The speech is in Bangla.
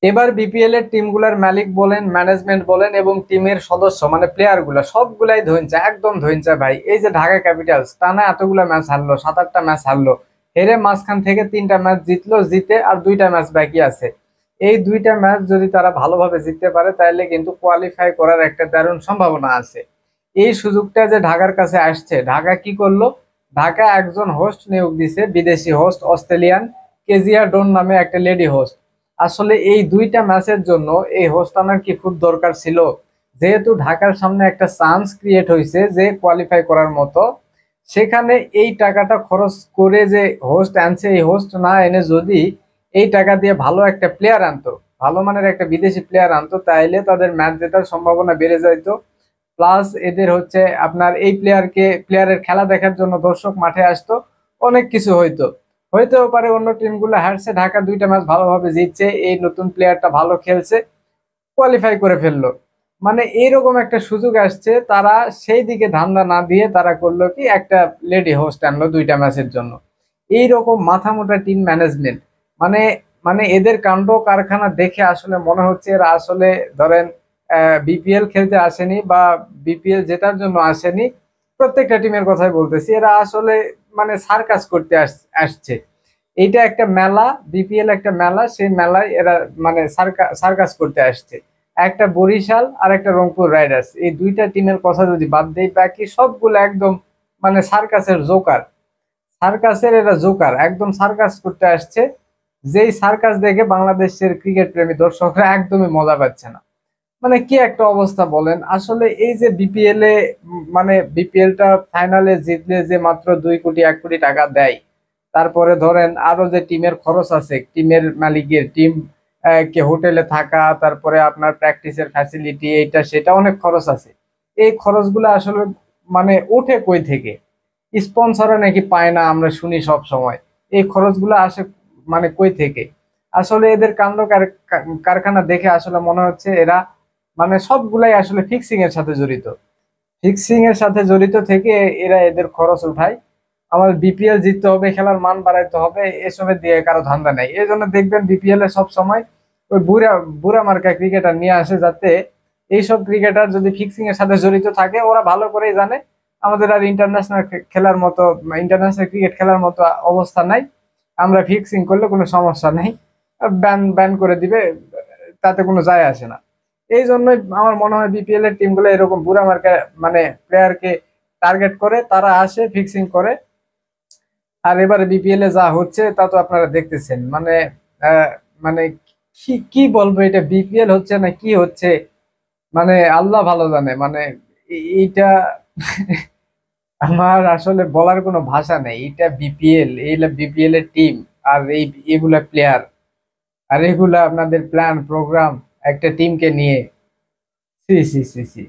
এবার বিপিএল এর টিমগুলোর মালিক বলেন, ম্যানেজমেন্ট বলেন এবং টিমের সদস্য মানে প্লেয়ার গুলা সবগুলাই ধইনছে, একদম ধইনছে ভাই। এই যে ঢাকা ক্যাপিটালস টানা এতগুলা ম্যাচ হারলো, 7-8টা ম্যাচ হারলো, হেরে মাঝখান থেকে 3টা ম্যাচ জিতলো, জিতে আর 2টা ম্যাচ বাকি আছে। এই 2টা ম্যাচ যদি তারা ভালোভাবে জিততে পারে তাহলে কিন্তু কোয়ালিফাই করার একটা দারুণ সম্ভাবনা আছে। এই সুযোগটা যে ঢাকার কাছে আসছে, ঢাকা কি করলো? ঢাকা একজন হোস্ট নিয়োগ দিছে, বিদেশি হোস্ট, অস্ট্রেলিয়ান কেজিয়া ডোন নামে একটা লেডি হোস্ট। আসলে এই 2টা ম্যাচের জন্য এই হোস্ট আনার কি খুব দরকার ছিল? যেহেতু ঢাকার সামনে একটা চান্স ক্রিয়েট হয়েছে যে কোয়ালিফাই করার মতো, সেখানে এই টাকাটা খরচ করে যে হোস্ট আনছে, এই হোস্ট না এনে যদি এই টাকা দিয়ে ভালো একটা প্লেয়ার আনতো, ভালো মানের একটা বিদেশি প্লেয়ার আনতো, তাইলে তাদের ম্যাচ জেতার সম্ভাবনা বেড়ে যাইতো। প্লাস এদের হচ্ছে আপনার এই প্লেয়ারের খেলা দেখার জন্য দর্শক মাঠে আসতো, অনেক কিছু হইতো। হইতেও পারে অন্য টিমগুলো হারছে, ঢাকা 2টা ম্যাচ ভালোভাবে জিতছে, এই নতুন প্লেয়ারটা ভালো খেলছে, কোয়ালিফাই করে ফেললো। মানে এইরকম একটা সুযোগ আসছে, তারা সেই দিকে ধান্দা না দিয়ে তারা করলো কি, একটা লেডি হোস্ট আনলো 2টা ম্যাচের জন্য। এইরকম মাথা মোটা টিম ম্যানেজমেন্ট, মানে মানে এদের কাণ্ড কারখানা দেখে আসলে মনে হচ্ছে এরা আসলে ধরেন বিপিএল খেলতে আসেনি বা বিপিএল জেতার জন্য আসেনি। প্রত্যেকটা টিমের কথাই বলতেছি, এরা আসলে মানে সার্কাস করতে আসছে। এইটা একটা মেলা, বিপিএল একটা মেলা, সেই মেলায় এরা মানে সার্কাস করতে আসছে। একটা বরিশাল আর একটা রংপুর রাইডার্স, এই 2টা টিমের কথা যদি বাদ দেই, বাকি সবগুলো একদম মানে সার্কাসের জোকার। সার্কাসের এরা জোকার, একদম সার্কাস করতে আসছে। যেই সার্কাস দেখে বাংলাদেশের ক্রিকেট প্রেমী দর্শকরা একদমই মজা পাচ্ছে না। মানে কি একটা অবস্থা বলেন আসলে। এই যে বিপিএল এ মানে বিপিএলটা ফাইনালে জিতলে যে মাত্র 2 কোটি 1 কোটি টাকা দেয়, তারপরে ধরেন আরো যে টিমের খরচ আছে, টিমের মালিকের টিম কে হোটেলে থাকা, তারপরে আপনার প্র্যাকটিসের ফ্যাসিলিটি, এইটা সেটা অনেক খরচ আছে। এই খরচগুলো আসলে মানে ওঠে কই থেকে? স্পন্সরও নাকি পায় না, আমরা শুনি সব সময়। এই খরচগুলো আসে মানে কই থেকে? আসলে এদের কাণ্ড কারখানা দেখে আসলে মনে হচ্ছে এরা মানে সবগুলাই আসলে ফিক্সিং এর সাথে জড়িত। ফিক্সিং এর সাথে জড়িত থেকে এরা এদের খরচ উঠায়। আমাদের বিপিএল জিততে হবে, খেলার মান বাড়াইতে হবে, এসবের দিয়ে কারো ধান্দা নেই। এই জন্য দেখবেন বিপিএল এ সব সময় ওই বুড়া বুড়া মার্কা ক্রিকেটার নিয়ে আসে, যাতে এইসব ক্রিকেটার যদি ফিক্সিং এর সাথে জড়িত থাকে, ওরা ভালো করেই জানে আমাদের আর ইন্টারন্যাশনাল খেলার মতো, ইন্টারন্যাশনাল ক্রিকেট খেলার মতো অবস্থা নাই। আমরা ফিক্সিং করলে কোনো সমস্যা নেই, ব্যান ব্যান করে দিবে, তাতে কোনো যায় আসে না। এই জন্যই আমার মনে হয় বিপিএল এর টিমগুলো এরকম বুড়া মার্কা মানে প্লেয়ারকে টার্গেট করে তারা আসে, ফিক্সিং করে। আর এবারে বিপিএল এ যা হচ্ছে তা তো আপনারা দেখতেছেন। মানে আহ, মানে কি কি বলবো, এটা বিপিএল হচ্ছে না কি হচ্ছে, মানে আল্লাহ ভালো জানে। মানে এইটা আমার আসলে বলার কোনো ভাষা নেই। এটা বিপিএল, এইগুলা বিপিএল এর টিম, আর এগুলা প্লেয়ার, আর এগুলা আপনাদের প্ল্যান প্রোগ্রাম একটা টিমকে নিয়ে। C C C C